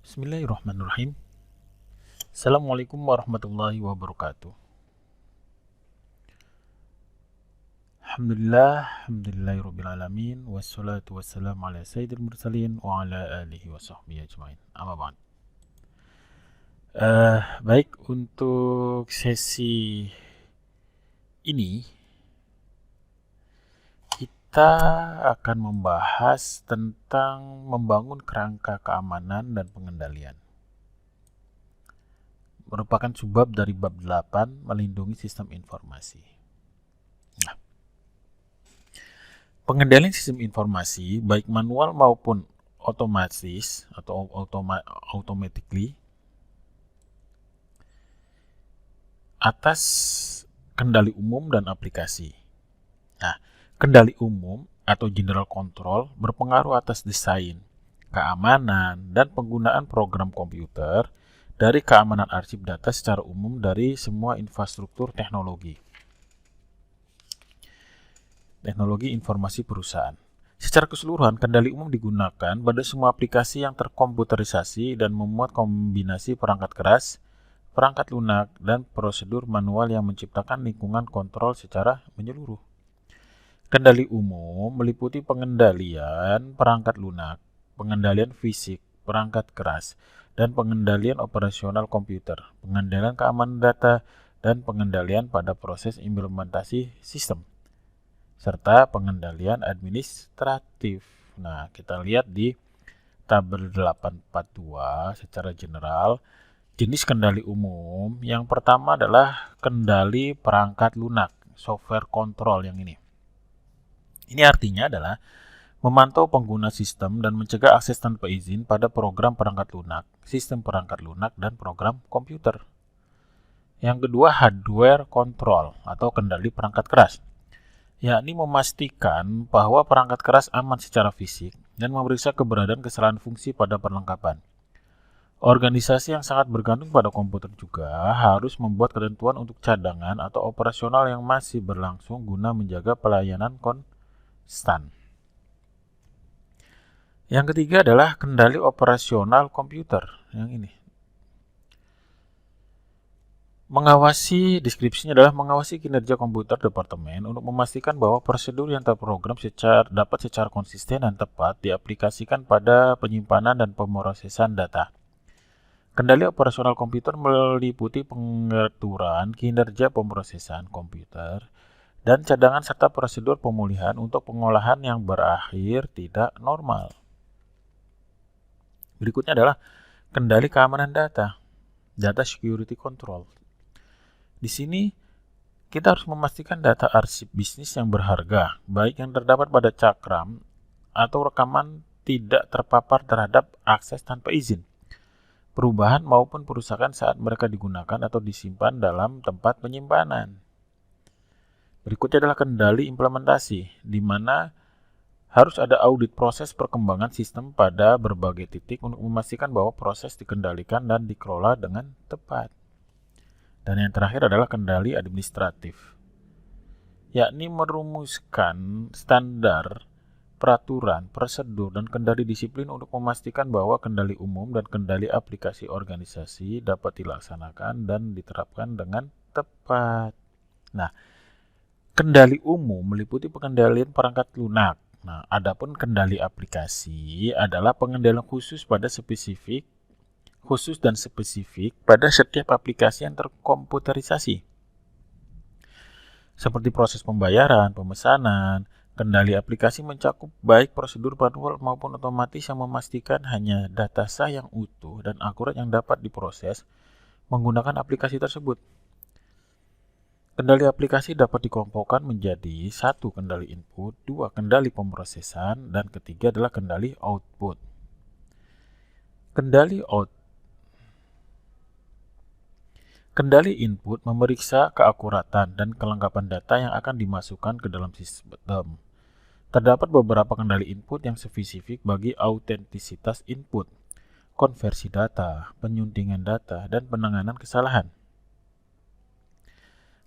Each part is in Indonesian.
Bismillahirrahmanirrahim. Assalamualaikum warahmatullahi wabarakatuh. Alhamdulillahirrabbilalamin. Wassalatu wassalamu ala sayyidil mursalin wa ala alihi wa sahbihi ajma'in. Amma ba'd. Baik, untuk sesi ini kita akan membahas tentang membangun kerangka keamanan dan pengendalian. Merupakan subbab dari bab 8, melindungi sistem informasi. Nah, pengendalian sistem informasi baik manual maupun otomatis atau automatically atas kendali umum dan aplikasi. Nah, kendali umum atau general control berpengaruh atas desain, keamanan, dan penggunaan program komputer dari keamanan arsip data secara umum dari semua infrastruktur teknologi informasi perusahaan. Secara keseluruhan, kendali umum digunakan pada semua aplikasi yang terkomputerisasi dan memuat kombinasi perangkat keras, perangkat lunak, dan prosedur manual yang menciptakan lingkungan kontrol secara menyeluruh. Kendali umum meliputi pengendalian perangkat lunak, pengendalian fisik, perangkat keras, dan pengendalian operasional komputer, pengendalian keamanan data, dan pengendalian pada proses implementasi sistem, serta pengendalian administratif. Nah, kita lihat di tabel 842 secara general. Jenis kendali umum yang pertama adalah kendali perangkat lunak, software control yang ini. Ini artinya adalah memantau pengguna sistem dan mencegah akses tanpa izin pada program perangkat lunak, sistem perangkat lunak, dan program komputer. Yang kedua, hardware control atau kendali perangkat keras, yakni memastikan bahwa perangkat keras aman secara fisik dan memeriksa keberadaan kesalahan fungsi pada perlengkapan. Organisasi yang sangat bergantung pada komputer juga harus membuat ketentuan untuk cadangan atau operasional yang masih berlangsung guna menjaga pelayanan konstan. Yang ketiga adalah kendali operasional komputer yang ini. Deskripsinya adalah mengawasi kinerja komputer departemen untuk memastikan bahwa prosedur yang terprogram dapat secara konsisten dan tepat diaplikasikan pada penyimpanan dan pemrosesan data. Kendali operasional komputer meliputi pengaturan kinerja pemrosesan komputer dan cadangan serta prosedur pemulihan untuk pengolahan yang berakhir tidak normal. Berikutnya adalah kendali keamanan data, data security control. Di sini kita harus memastikan data arsip bisnis yang berharga, baik yang terdapat pada cakram atau rekaman, tidak terpapar terhadap akses tanpa izin, perubahan maupun perusakan saat mereka digunakan atau disimpan dalam tempat penyimpanan. Berikutnya adalah kendali implementasi, di mana harus ada audit proses perkembangan sistem pada berbagai titik untuk memastikan bahwa proses dikendalikan dan dikelola dengan tepat. Dan yang terakhir adalah kendali administratif, yakni merumuskan standar, peraturan, prosedur, dan kendali disiplin untuk memastikan bahwa kendali umum dan kendali aplikasi organisasi dapat dilaksanakan dan diterapkan dengan tepat. Nah, kendali umum meliputi pengendalian perangkat lunak. Nah, adapun kendali aplikasi adalah pengendalian khusus dan spesifik pada setiap aplikasi yang terkomputerisasi, seperti proses pembayaran, pemesanan. Kendali aplikasi mencakup baik prosedur manual maupun otomatis yang memastikan hanya data sah yang utuh dan akurat yang dapat diproses menggunakan aplikasi tersebut. Kendali aplikasi dapat dikelompokkan menjadi 1. Kendali input, 2. Kendali pemrosesan, dan ketiga adalah kendali output. Kendali input memeriksa keakuratan dan kelengkapan data yang akan dimasukkan ke dalam sistem. Terdapat beberapa kendali input yang spesifik bagi autentisitas input, konversi data, penyuntingan data, dan penanganan kesalahan.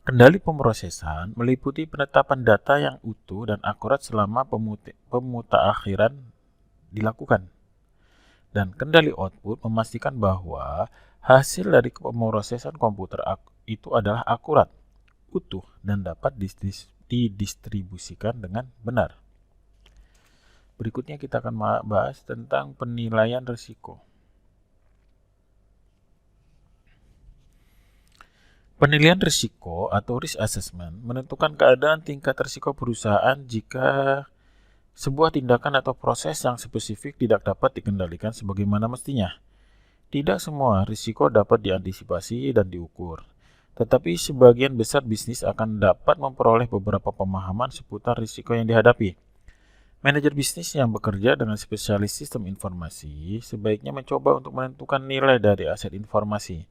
Kendali pemrosesan meliputi penetapan data yang utuh dan akurat selama pemutakhiran dilakukan. Dan kendali output memastikan bahwa hasil dari pemrosesan komputer itu adalah akurat, utuh, dan dapat didistribusikan dengan benar. Berikutnya kita akan bahas tentang penilaian risiko. Penilaian risiko atau risk assessment menentukan keadaan tingkat risiko perusahaan jika sebuah tindakan atau proses yang spesifik tidak dapat dikendalikan sebagaimana mestinya. Tidak semua risiko dapat diantisipasi dan diukur, tetapi sebagian besar bisnis akan dapat memperoleh beberapa pemahaman seputar risiko yang dihadapi. Manajer bisnis yang bekerja dengan spesialis sistem informasi sebaiknya mencoba untuk menentukan nilai dari aset informasi,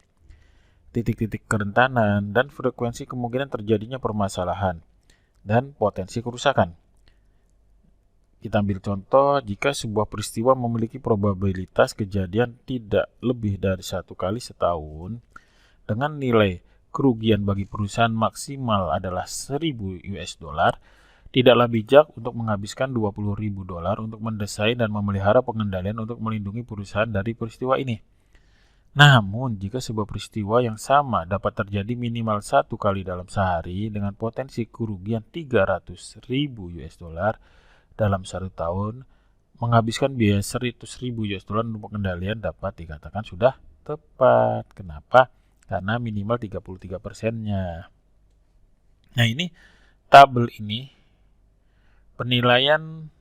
titik-titik kerentanan, dan frekuensi kemungkinan terjadinya permasalahan dan potensi kerusakan. Kita ambil contoh, jika sebuah peristiwa memiliki probabilitas kejadian tidak lebih dari 1 kali setahun, dengan nilai kerugian bagi perusahaan maksimal adalah 1.000 US dollar, tidaklah bijak untuk menghabiskan 20.000 dolar untuk mendesain dan memelihara pengendalian untuk melindungi perusahaan dari peristiwa ini. Namun, jika sebuah peristiwa yang sama dapat terjadi minimal 1 kali dalam sehari dengan potensi kerugian 300.000 US dollar dalam 1 tahun, menghabiskan biaya 100.000 US dollar untuk pengendalian dapat dikatakan sudah tepat. Kenapa? Karena minimal 33%-nya. Nah, ini tabel ini penilaian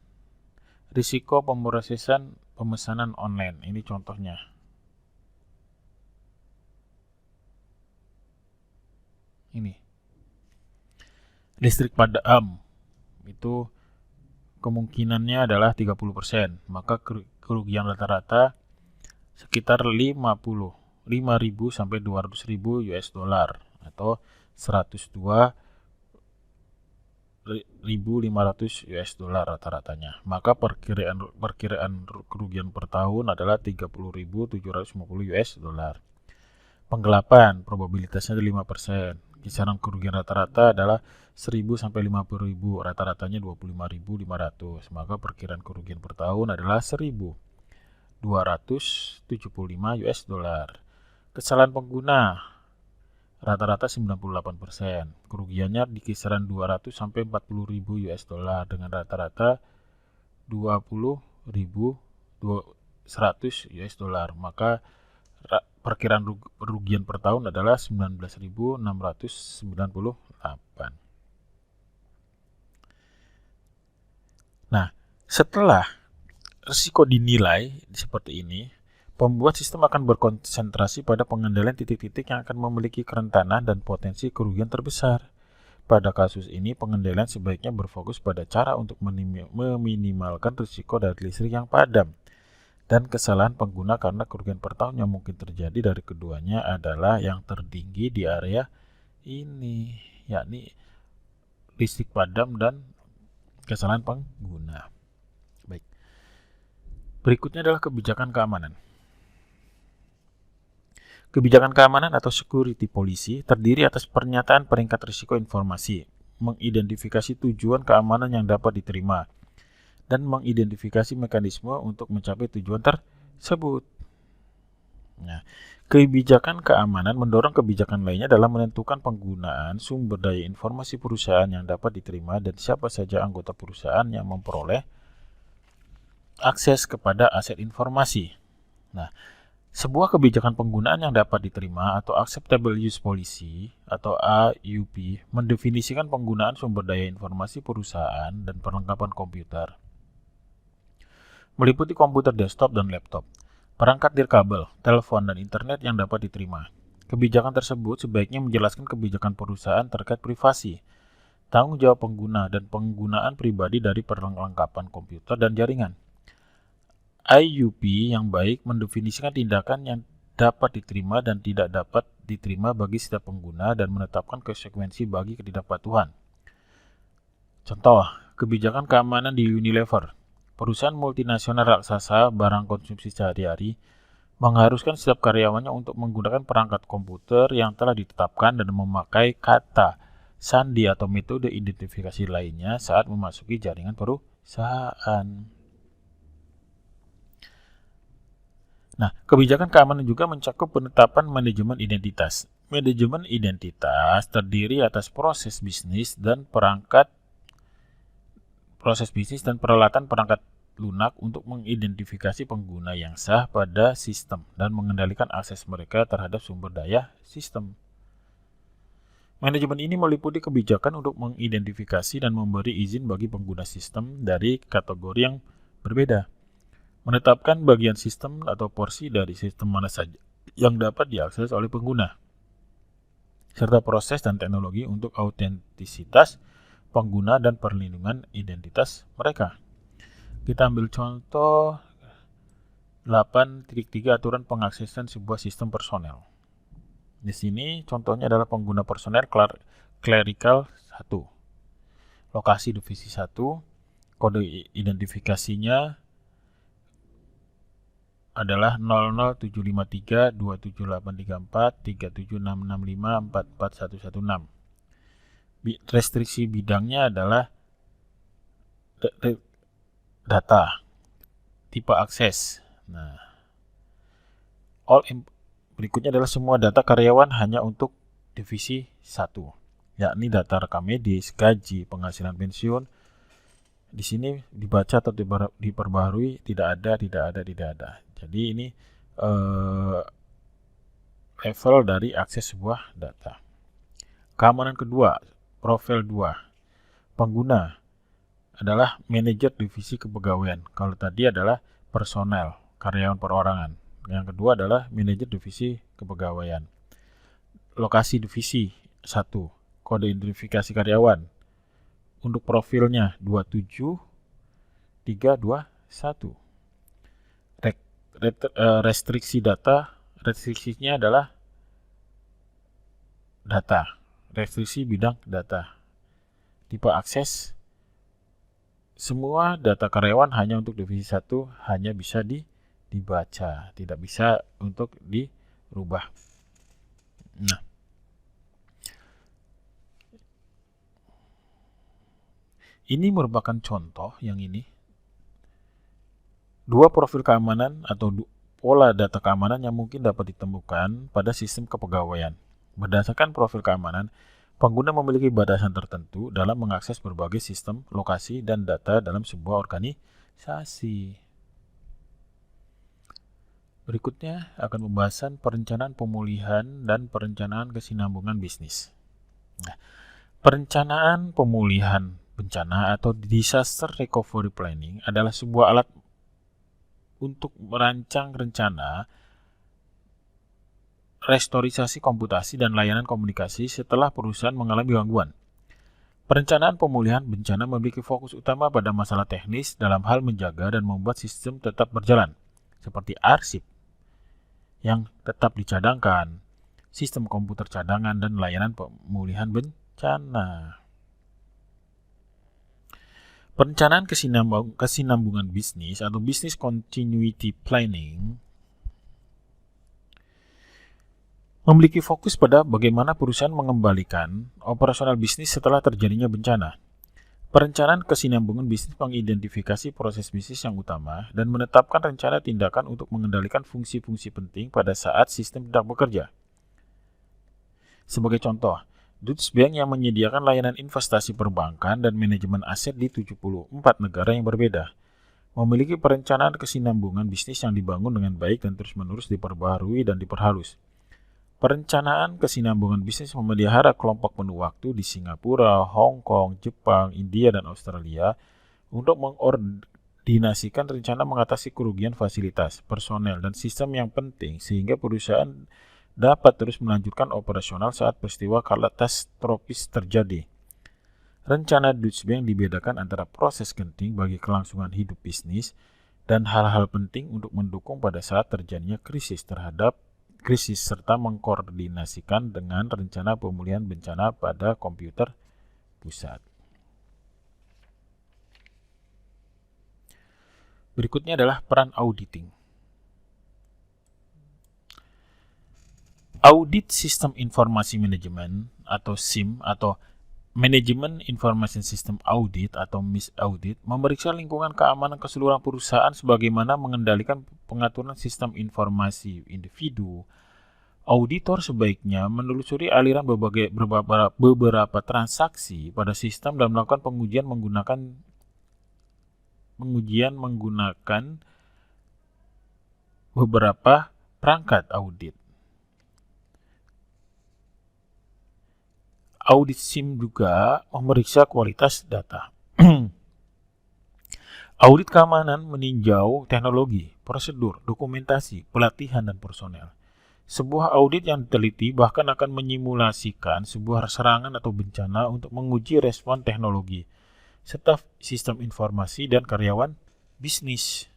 risiko pemrosesan pemesanan online. Ini contohnya. Ini listrik padam itu kemungkinannya adalah 30%, maka kerugian rata-rata sekitar 5.000 sampai 200.000 US dollar atau 102.500 US dollar rata-ratanya. Maka perkiraan kerugian per tahun adalah 30.750 US dollar. Penggelapan probabilitasnya 5%. Kisaran kerugian rata-rata adalah 1.000 sampai 50.000, rata-ratanya 25.500. Maka perkiraan kerugian per tahun adalah 1.275 US dollar. Kesalahan pengguna rata-rata 98%. Kerugiannya di kisaran 200 sampai 40.000 US dollar dengan rata-rata 20.100 US dollar. Maka perkiraan kerugian per tahun adalah 19.698. Nah, setelah risiko dinilai seperti ini, pembuat sistem akan berkonsentrasi pada pengendalian titik-titik yang akan memiliki kerentanan dan potensi kerugian terbesar. Pada kasus ini, pengendalian sebaiknya berfokus pada cara untuk meminimalkan risiko dari listrik yang padam dan kesalahan pengguna, karena kerugian per tahun yang mungkin terjadi dari keduanya adalah yang tertinggi di area ini, yakni listrik padam dan kesalahan pengguna. Baik. Berikutnya adalah kebijakan keamanan. Kebijakan keamanan atau security policy terdiri atas pernyataan peringkat risiko informasi, mengidentifikasi tujuan keamanan yang dapat diterima, dan mengidentifikasi mekanisme untuk mencapai tujuan tersebut. Nah, kebijakan keamanan mendorong kebijakan lainnya dalam menentukan penggunaan sumber daya informasi perusahaan yang dapat diterima dan siapa saja anggota perusahaan yang memperoleh akses kepada aset informasi. Nah, sebuah kebijakan penggunaan yang dapat diterima atau Acceptable Use Policy atau AUP mendefinisikan penggunaan sumber daya informasi perusahaan dan perlengkapan komputer, meliputi komputer desktop dan laptop, perangkat nirkabel, telepon, dan internet yang dapat diterima. Kebijakan tersebut sebaiknya menjelaskan kebijakan perusahaan terkait privasi, tanggung jawab pengguna, dan penggunaan pribadi dari perlengkapan komputer dan jaringan. IUP yang baik mendefinisikan tindakan yang dapat diterima dan tidak dapat diterima bagi setiap pengguna dan menetapkan konsekuensi bagi ketidakpatuhan. Contoh, kebijakan keamanan di Unilever. Perusahaan multinasional raksasa barang konsumsi sehari-hari mengharuskan setiap karyawannya untuk menggunakan perangkat komputer yang telah ditetapkan dan memakai kata sandi atau metode identifikasi lainnya saat memasuki jaringan perusahaan. Nah, kebijakan keamanan juga mencakup penetapan manajemen identitas. Manajemen identitas terdiri atas proses bisnis dan peralatan perangkat lunak untuk mengidentifikasi pengguna yang sah pada sistem dan mengendalikan akses mereka terhadap sumber daya sistem. Manajemen ini meliputi kebijakan untuk mengidentifikasi dan memberi izin bagi pengguna sistem dari kategori yang berbeda, menetapkan bagian sistem atau porsi dari sistem mana saja yang dapat diakses oleh pengguna, serta proses dan teknologi untuk autentisitas pengguna dan perlindungan identitas mereka. Kita ambil contoh 8.3 aturan pengaksesan sebuah sistem personel. Di sini contohnya adalah pengguna personel clerical 1. Lokasi divisi 1, kode identifikasinya adalah 0075327834665441116. Restriksi bidangnya adalah data, tipe akses. Nah, berikutnya adalah semua data karyawan hanya untuk divisi 1, yakni data rekam medis, gaji, penghasilan pensiun. Di sini dibaca atau diperbaharui tidak ada. Jadi ini level dari akses sebuah data. Keamanan kedua, profil 2. Pengguna adalah manajer divisi kepegawaian. Kalau tadi adalah personel, karyawan perorangan. Yang kedua adalah manajer divisi kepegawaian. Lokasi divisi 1, kode identifikasi karyawan. Untuk profilnya 27321. Restriksi data, restriksinya adalah data. Restriksi bidang data. Tipe akses, semua data karyawan hanya untuk divisi 1 hanya bisa dibaca, tidak bisa untuk dirubah. Nah, ini merupakan contoh yang ini. Dua profil keamanan atau pola data keamanan yang mungkin dapat ditemukan pada sistem kepegawaian. Berdasarkan profil keamanan, pengguna memiliki batasan tertentu dalam mengakses berbagai sistem, lokasi, dan data dalam sebuah organisasi. Berikutnya akan pembahasan perencanaan pemulihan dan perencanaan kesinambungan bisnis. Nah, perencanaan pemulihan bencana atau disaster recovery planning adalah sebuah alat untuk merancang rencana restorisasi komputasi dan layanan komunikasi setelah perusahaan mengalami gangguan. Perencanaan pemulihan bencana memiliki fokus utama pada masalah teknis dalam hal menjaga dan membuat sistem tetap berjalan, seperti arsip yang tetap dicadangkan, sistem komputer cadangan, dan layanan pemulihan bencana. Perencanaan kesinambungan bisnis atau business continuity planning memiliki fokus pada bagaimana perusahaan mengembalikan operasional bisnis setelah terjadinya bencana. Perencanaan kesinambungan bisnis mengidentifikasi proses bisnis yang utama dan menetapkan rencana tindakan untuk mengendalikan fungsi-fungsi penting pada saat sistem tidak bekerja. Sebagai contoh, Deutsche Bank yang menyediakan layanan investasi perbankan dan manajemen aset di 74 negara yang berbeda, memiliki perencanaan kesinambungan bisnis yang dibangun dengan baik dan terus-menerus diperbaharui dan diperhalus. Perencanaan kesinambungan bisnis memelihara kelompok penuh waktu di Singapura, Hong Kong, Jepang, India, dan Australia untuk mengordinasikan rencana mengatasi kerugian fasilitas, personel, dan sistem yang penting sehingga perusahaan dapat terus melanjutkan operasional saat peristiwa katastrofis terjadi. Rencana Deutsche Bank dibedakan antara proses genting bagi kelangsungan hidup bisnis dan hal-hal penting untuk mendukung pada saat terjadinya krisis serta mengkoordinasikan dengan rencana pemulihan bencana pada komputer pusat. Berikutnya adalah peran auditing. Audit Sistem Informasi Manajemen atau SIM atau Manajemen Information System Audit atau MIS Audit memeriksa lingkungan keamanan keseluruhan perusahaan sebagaimana mengendalikan pengaturan sistem informasi individu. Auditor sebaiknya menelusuri aliran beberapa transaksi pada sistem dan melakukan pengujian menggunakan beberapa perangkat audit. Audit SIM juga memeriksa kualitas data. Audit keamanan meninjau teknologi, prosedur, dokumentasi, pelatihan, dan personel. Sebuah audit yang diteliti bahkan akan menyimulasikan sebuah serangan atau bencana untuk menguji respon teknologi, staf sistem informasi, dan karyawan bisnis.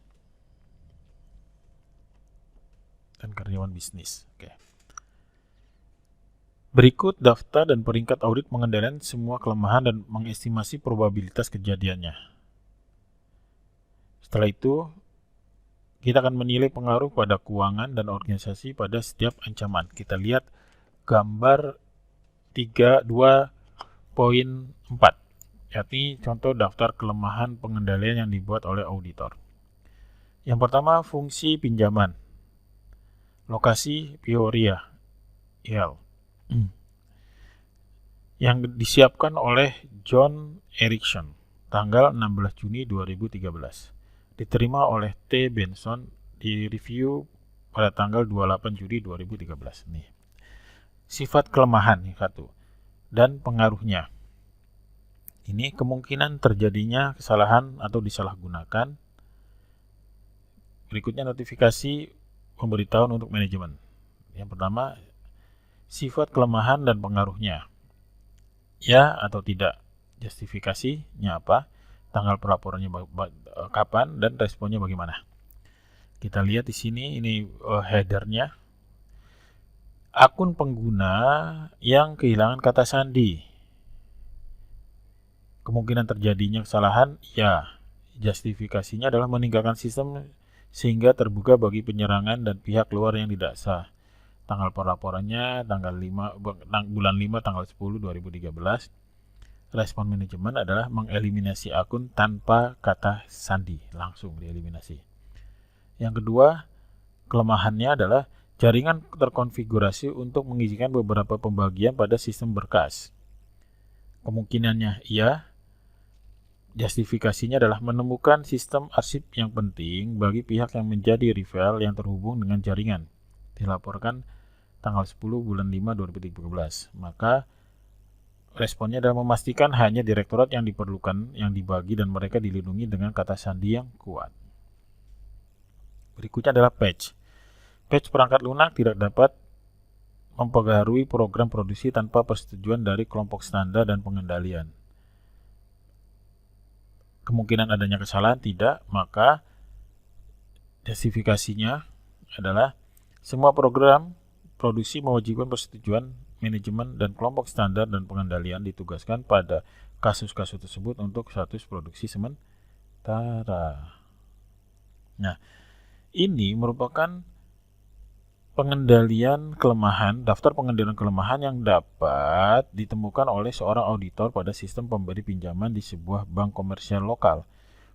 Oke. Berikut daftar dan peringkat audit pengendalian semua kelemahan dan mengestimasi probabilitas kejadiannya. Setelah itu, kita akan menilai pengaruh pada keuangan dan organisasi pada setiap ancaman. Kita lihat gambar 2.4, yakni contoh daftar kelemahan pengendalian yang dibuat oleh auditor. Yang pertama, fungsi pinjaman. Lokasi Peoria, IL. Yang disiapkan oleh John Erickson tanggal 16 Juni 2013. Diterima oleh T. Benson di review pada tanggal 28 Juli 2013. Nih. Sifat kelemahan nih satu dan pengaruhnya. Ini kemungkinan terjadinya kesalahan atau disalahgunakan. Berikutnya notifikasi pemberitahuan untuk manajemen. Yang pertama, sifat kelemahan dan pengaruhnya. Ya atau tidak. Justifikasinya apa? Tanggal pelaporannya kapan dan responnya bagaimana. Kita lihat di sini ini headernya. Akun pengguna yang kehilangan kata sandi. Kemungkinan terjadinya kesalahan, ya. Justifikasinya adalah meninggalkan sistem sehingga terbuka bagi penyerangan dan pihak luar yang tidak sah. Tanggal pelaporannya bulan 5 tanggal 10 2013. Respon manajemen adalah mengeliminasi akun tanpa kata sandi, langsung dieliminasi. Yang kedua, kelemahannya adalah jaringan terkonfigurasi untuk mengizinkan beberapa pembagian pada sistem berkas. Kemungkinannya iya. Justifikasinya adalah menemukan sistem arsip yang penting bagi pihak yang menjadi rival yang terhubung dengan jaringan. Dilaporkan tanggal 10 bulan 5 2013. Maka responnya adalah memastikan hanya direktorat yang diperlukan yang dibagi dan mereka dilindungi dengan kata sandi yang kuat. Berikutnya adalah patch. Patch perangkat lunak tidak dapat mempengaruhi program produksi tanpa persetujuan dari kelompok standar dan pengendalian. Kemungkinan adanya kesalahan tidak, maka justifikasinya adalah semua program produksi mewajibkan persetujuan manajemen dan kelompok standar dan pengendalian ditugaskan pada kasus-kasus tersebut untuk status produksi sementara. Nah, ini merupakan daftar pengendalian kelemahan yang dapat ditemukan oleh seorang auditor pada sistem pemberi pinjaman di sebuah bank komersial lokal.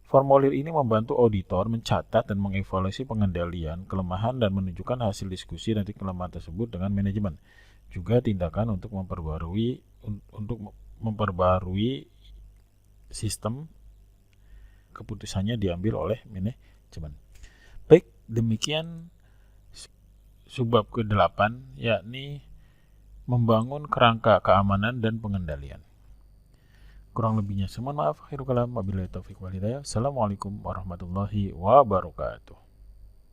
Formulir ini membantu auditor mencatat dan mengevaluasi pengendalian kelemahan dan menunjukkan hasil diskusi dari kelemahan tersebut dengan manajemen. Juga tindakan untuk memperbarui sistem keputusannya diambil oleh manajemen. Baik, demikian subbab ke-8, yakni membangun kerangka keamanan dan pengendalian. Kurang lebihnya, mohon maaf. Akhirul kalam, wabillahi taufiq wal hidayah. Assalamualaikum warahmatullahi wabarakatuh.